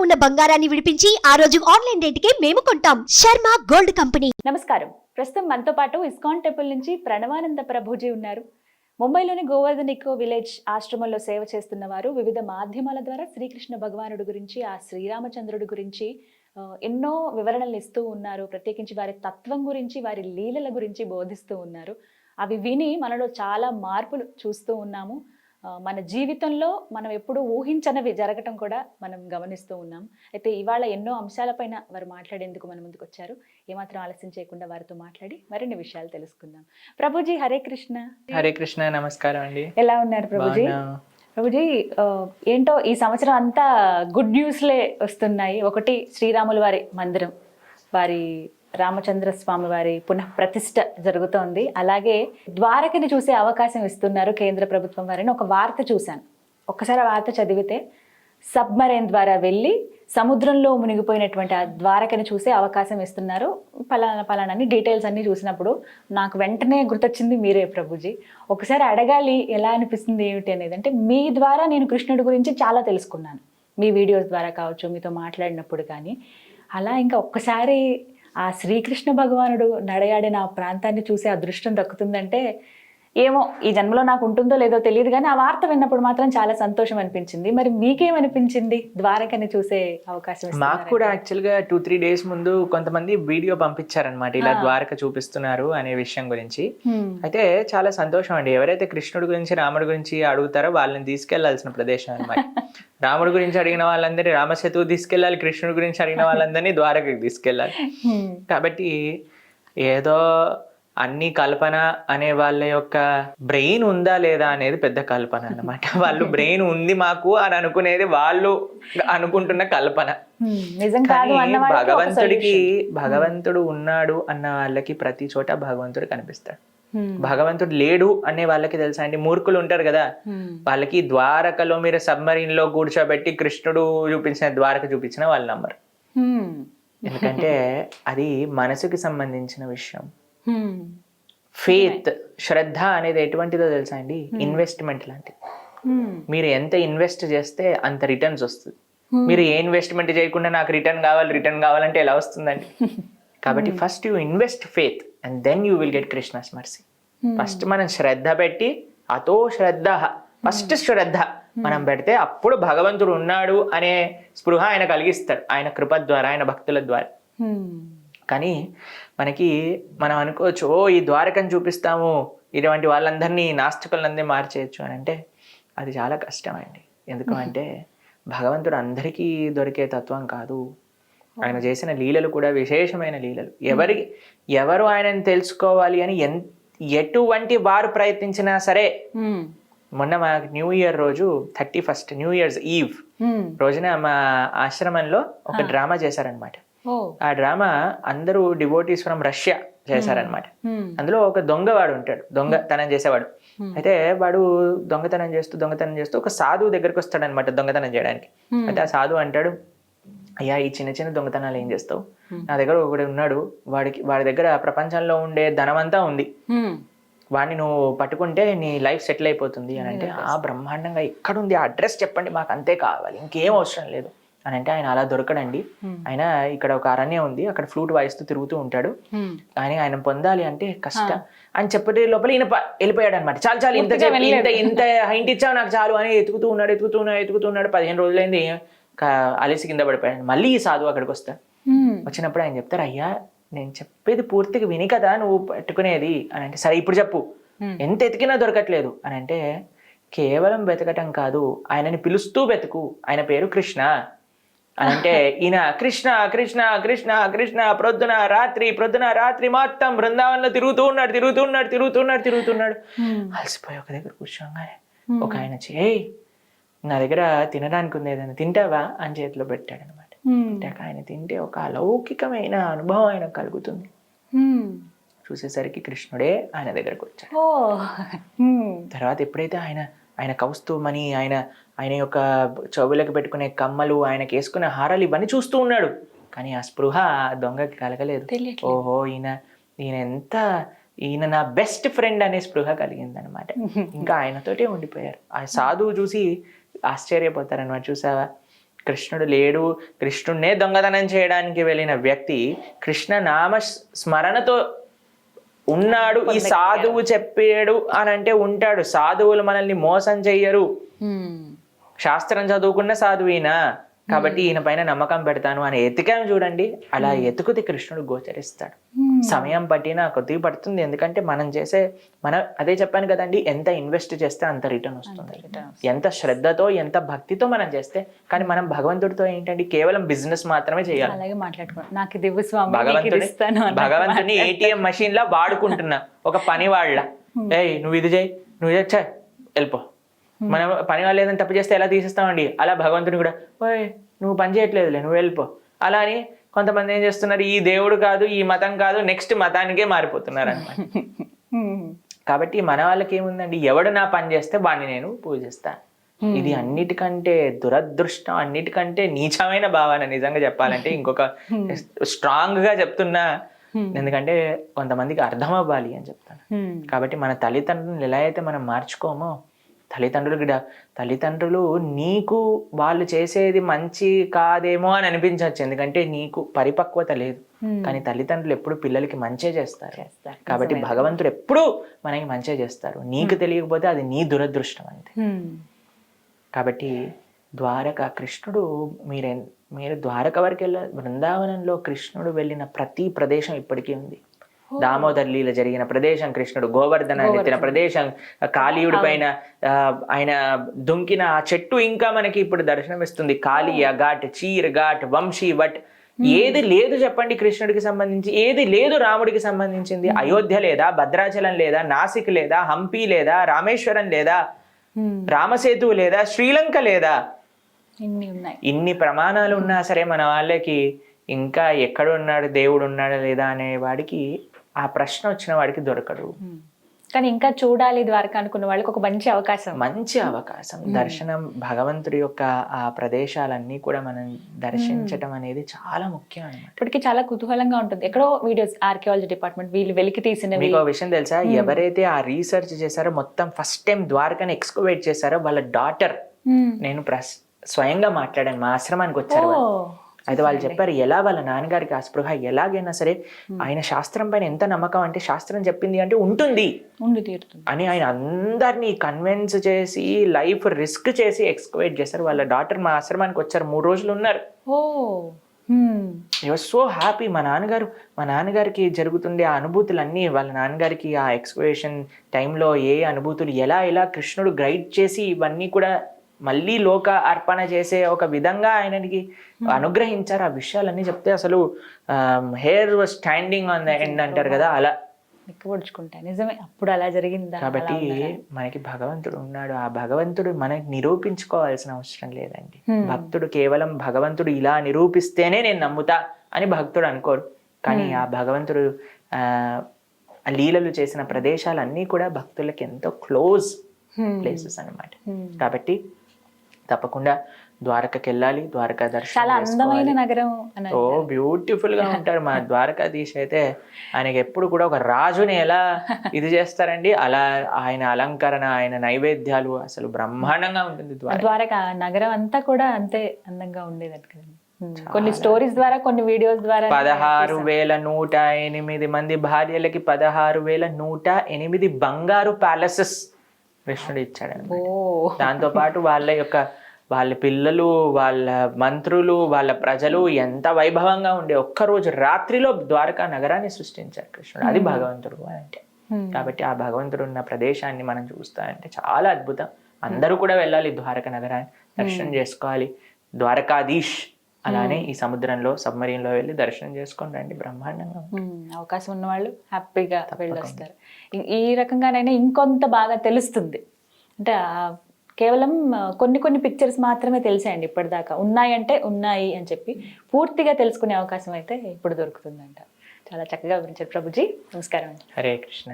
ఉన్న బంగారాన్ని విడిపించి ఆ రోజు ఆన్లైన్ రేటుకే మేము కొంటాం. Sharma gold company. నమస్కారం. ప్రస్తుతం మనతో పాటు ఇస్కాన్ టెంపుల్ నుంచి ప్రణవానంద ప్రభుజీ ఉన్నారు. ముంబైలోని గోవర్ధన్ ఇకో విలేజ్ ఆశ్రమంలో సేవ చేస్తున్న వారు వివిధ మాధ్యమాల ద్వారా శ్రీకృష్ణ భగవానుడి గురించి, ఆ శ్రీరామచంద్రుడి గురించి ఎన్నో వివరణలు ఇస్తూ ఉన్నారు. ప్రత్యేకించి వారి తత్వం గురించి, వారి లీలల గురించి బోధిస్తూ ఉన్నారు. అవి విని మనలో చాలా మార్పులు చూస్తూ ఉన్నాము. మన జీవితంలో మనం ఎప్పుడు ఊహించనివి జరగటం కూడా మనం గమనిస్తూ ఉన్నాం. అయితే ఇవాళ ఎన్నో అంశాలపైన వారు మాట్లాడేందుకు మన ముందుకు వచ్చారు. ఏమాత్రం ఆలస్యం చేయకుండా వారితో మాట్లాడి మరిన్ని విషయాలు తెలుసుకుందాం. ప్రభుజీ హరే కృష్ణ. హరే కృష్ణ. నమస్కారం అండి. ఎలా ఉన్నారు ప్రభుజీ? ప్రభుజీ, ఏంటో ఈ సంవత్సరం అంతా గుడ్ న్యూస్లే వస్తున్నాయి. ఒకటి, శ్రీరాముల వారి మందిరం, వారి రామచంద్ర స్వామి వారి పునఃప్రతిష్ఠ జరుగుతోంది. అలాగే ద్వారకని చూసే అవకాశం ఇస్తున్నారు కేంద్ర ప్రభుత్వం వారిని. ఒక వార్త చూశాను. ఒక్కసారి ఆ వార్త చదివితే సబ్మరైన్ ద్వారా వెళ్ళి సముద్రంలో మునిగిపోయినటువంటి ఆ ద్వారకని చూసే అవకాశం ఇస్తున్నారు. పలానా డీటెయిల్స్ అన్నీ చూసినప్పుడు నాకు వెంటనే గుర్తొచ్చింది మీరే ప్రభుజీ. ఒకసారి అడగాలి, ఎలా అనిపిస్తుంది ఏమిటి అనేది. అంటే మీ ద్వారా నేను కృష్ణుడి గురించి చాలా తెలుసుకున్నాను, మీ వీడియోస్ ద్వారా కావచ్చు, మీతో మాట్లాడినప్పుడు. కానీ అలా ఇంకా ఒక్కసారి ఆ శ్రీకృష్ణ భగవానుడు నడయాడిన ఆ ప్రాంతాన్ని చూసే అదృష్టం దక్కుతుందంటే ఏమో ఈ జన్మలో నాకు ఉంటుందో లేదో తెలియదు, కానీ ఆ వార్త విన్నప్పుడు మాత్రం చాలా సంతోషం అనిపించింది. మరి మీకేమనిపించింది ద్వారకని చూసే అవకాశం? మాకు కూడా యాక్చువల్గా 2-3 days ముందు కొంతమంది వీడియో పంపించారనమాట, ఇలా ద్వారక చూపిస్తున్నారు అనే విషయం గురించి. అయితే చాలా సంతోషం అండి. ఎవరైతే కృష్ణుడి గురించి, రాముడి గురించి అడుగుతారో వాళ్ళని తీసుకెళ్లాల్సిన ప్రదేశం అనమాట. రాముడి గురించి అడిగిన వాళ్ళందరినీ రామసేతువు తీసుకెళ్ళాలి, కృష్ణుడి గురించి అడిగిన వాళ్ళందరినీ ద్వారకకి తీసుకెళ్ళాలి. కాబట్టి ఏదో అన్ని కల్పన అనే వాళ్ళ యొక్క బ్రెయిన్ ఉందా లేదా అనేది పెద్ద కల్పన అన్నమాట. వాళ్ళు బ్రెయిన్ ఉంది మాకు అని అనుకునేది వాళ్ళు అనుకుంటున్న కల్పన. భగవంతుడు ఉన్నాడు అన్న వాళ్ళకి ప్రతి చోట భగవంతుడు కనిపిస్తాడు. భగవంతుడు లేడు అనే వాళ్ళకి తెలుసా అండి, మూర్ఖులు ఉంటారు కదా, వాళ్ళకి ద్వారకలో మీరు సబ్మరీన్ లో కూర్చోబెట్టి కృష్ణుడు చూపించిన ద్వారక చూపించిన వాళ్ళు నమ్మరు. ఎందుకంటే అది మనసుకి సంబంధించిన విషయం. ఫెయిత్, శ్రద్ధ అనేది ఎటువంటిదో తెలుసా అండి, ఇన్వెస్ట్మెంట్ లాంటిది. మీరు ఎంత ఇన్వెస్ట్ చేస్తే అంత రిటర్న్స్ వస్తుంది. మీరు ఏ ఇన్వెస్ట్మెంట్ చేయకుండా నాకు రిటర్న్ కావాలంటే ఎలా వస్తుందండి? కాబట్టి first you invest faith and then you will get Krishna's mercy. First మనం శ్రద్ధ పెట్టి, అతో శ్రద్ధ, ఫస్ట్ శ్రద్ధ మనం పెడితే అప్పుడు భగవంతుడు ఉన్నాడు అనే స్పృహ ఆయన కలిగిస్తాడు, ఆయన కృప ద్వారా, ఆయన భక్తుల ద్వారా. కానీ మనం అనుకోవచ్చు, ఓ ఈ ద్వారకను చూపిస్తాము, ఇటువంటి వాళ్ళందరినీ, నాస్తికులందరినీ మార్చేయచ్చు అని. అంటే అది చాలా కష్టం అండి. ఎందుకంటే భగవంతుడు అందరికీ దొరికే తత్వం కాదు. ఆయన చేసిన లీలలు కూడా విశేషమైన లీలలు. ఎవరు ఆయనను తెలుసుకోవాలి అని ఎటువంటి వారు ప్రయత్నించినా సరే. మొన్న మా న్యూ ఇయర్ రోజు 31st న్యూ ఇయర్స్ ఈవ్ రోజున మా ఆశ్రమంలో ఒక డ్రామా చేశారనమాట. ఆ డ్రామా అందరూ డివోటీస్ ఫ్రమ్ రష్యా చేశారనమాట. అందులో ఒక దొంగవాడు ఉంటాడు, దొంగతనం చేసేవాడు. అయితే వాడు దొంగతనం చేస్తూ ఒక సాధువు దగ్గరికి వస్తాడనమాట దొంగతనం చేయడానికి. అయితే ఆ సాధువు అంటాడు, అయ్యా ఈ చిన్న చిన్న దొంగతనాలు ఏం చేస్తావు? నా దగ్గర ఒకడు ఉన్నాడు, వాడి దగ్గర ప్రపంచంలో ఉండే ధనమంతా ఉంది, వాడిని నువ్వు పట్టుకుంటే నీ లైఫ్ సెటిల్ అయిపోతుంది అని. అంటే ఆ బ్రహ్మాండంగా ఎక్కడుంది, ఆ అడ్రస్ చెప్పండి, మాకు అంతే కావాలి, ఇంకేం అవసరం లేదు అని. అంటే ఆయన అలా దొరకడండి. ఆయన ఇక్కడ ఒక అరణ్యం ఉంది, అక్కడ ఫ్లూట్ వాయిస్తూ తిరుగుతూ ఉంటాడు. కానీ ఆయన పొందాలి అంటే కష్టం అని చెప్పే లోపల ఈయన వెళ్ళిపోయాడు అనమాట. చాలు ఇంత హైంట్ ఇచ్చావు నాకు చాలు అని ఎత్తుకుతూ ఉన్నాడు. 15 రోజులైంది, అలిసి కింద పడిపోయాడు. మళ్ళీ ఈ సాధువు అక్కడికి వస్తాడు. వచ్చినప్పుడు ఆయన చెప్తారు, అయ్యా నేను చెప్పేది పూర్తిగా విని కదా నువ్వు పెట్టుకునేది అని. అంటే సరే ఇప్పుడు చెప్పు, ఎంత ఎతికినా దొరకట్లేదు అని. అంటే కేవలం వెతకటం కాదు, ఆయనని పిలుస్తూ వెతుకు, ఆయన పేరు కృష్ణ అని. అంటే ఈయన కృష్ణ కృష్ణ కృష్ణ కృష్ణ ప్రొద్దున రాత్రి మొత్తం బృందావనంలో తిరుగుతూ ఉన్నాడు. అలసిపోయి ఒక దగ్గర కూర్చోగానే ఒక ఆయన చేయి, నా దగ్గర తినడానికి ఉంది, ఏదైనా తింటావా అని చేతిలో పెట్టాడు అనమాట. ఆయన తింటే ఒక అలౌకికమైన అనుభవం ఆయనకు కలుగుతుంది. చూసేసరికి కృష్ణుడే ఆయన దగ్గరకు వచ్చాడు. తర్వాత ఎప్పుడైతే ఆయన కౌస్తుమని, ఆయన యొక్క చెవులకు పెట్టుకునే కమ్మలు, ఆయనకి వేసుకునే హారాలు ఇవన్నీ చూస్తూ ఉన్నాడు. కానీ ఆ స్పృహ దొంగకి కలగలేదు. ఓహో ఈయన నా బెస్ట్ ఫ్రెండ్ అనే స్పృహ కలిగిందనమాట. ఇంకా ఆయనతోటే ఉండిపోయారు. ఆ సాధువు చూసి ఆశ్చర్యపోతారనమాట. చూసావా, కృష్ణుడు లేడు, కృష్ణుడినే దొంగతనం చేయడానికి వెళ్ళిన వ్యక్తి కృష్ణ నామ స్మరణతో ఉన్నాడు. ఈ సాధువు చెప్పాడు అని అంటే ఉంటాడు. సాధువులు మనల్ని మోసం చెయ్యరు. శాస్త్రం చదువుకున్న సాధువీనా కాబట్టి ఈయన పైన నమ్మకం పెడతాను అని ఎతికాం చూడండి. అలా ఎతుకుతి కృష్ణుడు గోచరిస్తాడు. సమయం పట్టినా కొద్దిగా పడుతుంది. ఎందుకంటే మనం అదే చెప్పాను కదండి, ఎంత ఇన్వెస్ట్ చేస్తే అంత రిటర్న్ వస్తుంది. ఎంత శ్రద్ధతో ఎంత భక్తితో మనం చేస్తే. కానీ మనం భగవంతుడితో ఏంటండి, కేవలం బిజినెస్ మాత్రమే చేయాలి. భగవంతుని ఏటీఎం మషిన్ లా వాడుకుంటున్నా, ఒక పని వాళ్ళ. ఏయ్ నువ్వు ఇది చేయి, నువ్వు చేయచ్చా, వెళ్ళిపో. మనం పని వాళ్ళు ఏదైనా తప్పు చేస్తే ఎలా తీసేస్తామండి, అలా భగవంతుని కూడా ఓయ్ నువ్వు పని చేయట్లేదులే, నువ్వు వెళ్ళిపో. అలా అని కొంతమంది ఏం చేస్తున్నారు, ఈ దేవుడు కాదు, ఈ మతం కాదు, నెక్స్ట్ మతానికే మారిపోతున్నారు అన్నమాట. కాబట్టి మన వాళ్ళకి ఏముందండి, ఎవడు నా పని చేస్తే వాడిని నేను పూజిస్తాను. ఇది అన్నిటికంటే దురదృష్టం, అన్నిటికంటే నీచమైన భావన నిజంగా చెప్పాలంటే. ఇంకొక స్ట్రాంగ్ గా చెప్తున్నా, ఎందుకంటే కొంతమందికి అర్థం అవ్వాలి అని చెప్తాను. కాబట్టి మన తల్లిదండ్రులను ఎలా అయితే మనం మార్చుకోమో, తల్లిదండ్రులు నీకు వాళ్ళు చేసేది మంచి కాదేమో అని అనిపించవచ్చు, ఎందుకంటే నీకు పరిపక్వత లేదు. కానీ తల్లిదండ్రులు ఎప్పుడు పిల్లలకి మంచే చేస్తారు. కాబట్టి భగవంతుడు ఎప్పుడు మనకి మంచే చేస్తారు. నీకు తెలియకపోతే అది నీ దురదృష్టం అంతే. కాబట్టి కృష్ణుడు మీరు ద్వారక వరకు బృందావనంలో కృష్ణుడు వెళ్ళిన ప్రతి ప్రదేశం ఇప్పటికీ ఉంది. దామోదర్ లీల జరిగిన ప్రదేశం, కృష్ణుడు గోవర్ధనాన్ని ఎత్తిన ప్రదేశం, కాళీయుడి పైన ఆయన దుంకిన ఆ చెట్టు ఇంకా మనకి ఇప్పుడు దర్శనమిస్తుంది. కాళీయ ఘాట్, చీర్ ఘాట్, వంశీ భట్. ఏది లేదు చెప్పండి కృష్ణుడికి సంబంధించి, ఏది లేదు రాముడికి సంబంధించింది. అయోధ్య లేదా, భద్రాచలం లేదా, నాసిక్ లేదా, హంపి లేదా, రామేశ్వరం లేదా, రామసేతు లేదా, శ్రీలంక లేదా, ఇన్ని ప్రమాణాలు ఉన్నా సరే మన వాళ్ళకి ఇంకా ఎక్కడ ఉన్నాడు దేవుడు ఉన్నాడా లేదా అనే వాడికి ఆ ప్రశ్న వచ్చిన వాడికి దొరకడు. కానీ ఇంకా చూడాలి ద్వారక అనుకున్న వాళ్ళకి ఒక మంచి అవకాశం దర్శనం. భగవంతుడి యొక్క ఆ ప్రదేశాలన్నీ కూడా మనం దర్శించటం అనేది చాలా ముఖ్యం అన్నమాట. ఇప్పటికీ చాలా కుతూహలంగా ఉంటుంది. ఎక్కడో వీడియోస్ ఆర్కియాలజీ డిపార్ట్మెంట్ వీళ్ళు వెలికి తీసిన. మీకు విషయం తెలుసా, ఎవరైతే ఆ రీసెర్చ్ చేశారో, మొత్తం ఫస్ట్ టైం ద్వారకని ఎక్స్కవేట్ చేశారో వాళ్ళ డాటర్, నేను స్వయంగా మాట్లాడాను, మా ఆశ్రమానికి వచ్చారు. అయితే వాళ్ళు చెప్పారు ఎలా వాళ్ళ నాన్నగారికి ఆ స్పృహ ఎలాగైనా సరే, ఆయన శాస్త్రం పైన ఎంత నమ్మకం అంటే, శాస్త్రం చెప్పింది అంటే ఉంటుంది అని ఆయన అందరినీ కన్విన్స్ చేసి లైఫ్ రిస్క్ చేసి ఎక్స్కవేట్ చేశారు. వాళ్ళ డాటర్ మా ఆశ్రమానికి వచ్చారు, 3 రోజులు ఉన్నారు. I was so happy. మా నాన్నగారికి జరుగుతుండే ఆ అనుభూతులన్నీ, వాళ్ళ నాన్నగారికి ఆ ఎక్స్కవేషన్ టైంలో ఏ అనుభూతులు ఎలా కృష్ణుడు గైడ్ చేసి ఇవన్నీ కూడా మళ్ళీ లోక అర్పణ చేసే ఒక విధంగా ఆయనకి అనుగ్రహించారు. ఆ విషయాలన్నీ చెప్తే అసలు hair was standing on the end అంటారు కదా, అలా నిక్కబొడుచుకుంటా. నిజమే, అప్పుడు అలా జరిగింది. కాబట్టి మనకి భగవంతుడు ఉన్నాడు. ఆ భగవంతుడు మనకి నిరూపించుకోవాల్సిన అవసరం లేదండి. భక్తుడు కేవలం భగవంతుడు ఇలా నిరూపిస్తేనే నేను నమ్ముతా అని భక్తుడు అనుకోరు. కానీ ఆ భగవంతుడు లీలలు చేసిన ప్రదేశాలన్నీ కూడా భక్తులకి ఎంతో క్లోజ్ ప్లేసెస్ అన్నమాట. కాబట్టి తప్పకుండా ద్వారకకి వెళ్ళాలి, ద్వారకా దర్శనం. చాలా అందమైన నగరం, ఓ బ్యూటిఫుల్ గా ఉంటారు మా ద్వారకాధీశ్ అయితే. ఆయనకి ఎప్పుడు కూడా ఒక రాజుని ఎలా ఇది చేస్తారండి, అలా ఆయన అలంకరణ, ఆయన నైవేద్యాలు అసలు బ్రహ్మాండంగా ఉంటుంది. ద్వారకా నగరం అంతా కూడా అంతే అందంగా ఉండేది కదండి. కొన్ని స్టోరీస్ ద్వారా, కొన్ని వీడియోస్ ద్వారా 16,108 మంది భార్యలకి 16,108 బంగారు ప్యాలెసెస్ కృష్ణుడు ఇచ్చాడు. దాంతో పాటు వాళ్ళ పిల్లలు, వాళ్ళ మంత్రులు, వాళ్ళ ప్రజలు ఎంత వైభవంగా ఉండే. ఒక్కరోజు రాత్రిలో ద్వారకా నగరాన్ని సృష్టించారు కృష్ణుడు. అది భగవంతుడు అంటే. కాబట్టి ఆ భగవంతుడు ఉన్న ప్రదేశాన్ని మనం చూస్తామంటే చాలా అద్భుతం. అందరూ కూడా వెళ్ళాలి ద్వారకా నగరాన్ని దర్శనం చేసుకోవాలి. ద్వారకాధీశ్ అలానే ఈ సముద్రంలో సబ్మరీన్ లో వెళ్ళి దర్శనం చేసుకొని రండి, బ్రహ్మాండంగా. అవకాశం ఉన్న వాళ్ళు హ్యాపీగా వెళ్ళొస్తారు. ఈ రకంగానైనా ఇంకొంత బాగా తెలుస్తుంది. అంటే కేవలం కొన్ని పిక్చర్స్ మాత్రమే తెలిసాయండి ఇప్పటిదాకా. ఉన్నాయంటే ఉన్నాయి అని చెప్పి పూర్తిగా తెలుసుకునే అవకాశం అయితే ఇప్పుడు దొరుకుతుందంట. చాలా చక్కగా వివరించారు ప్రభుజీ. నమస్కారం అండి. హరే కృష్ణ.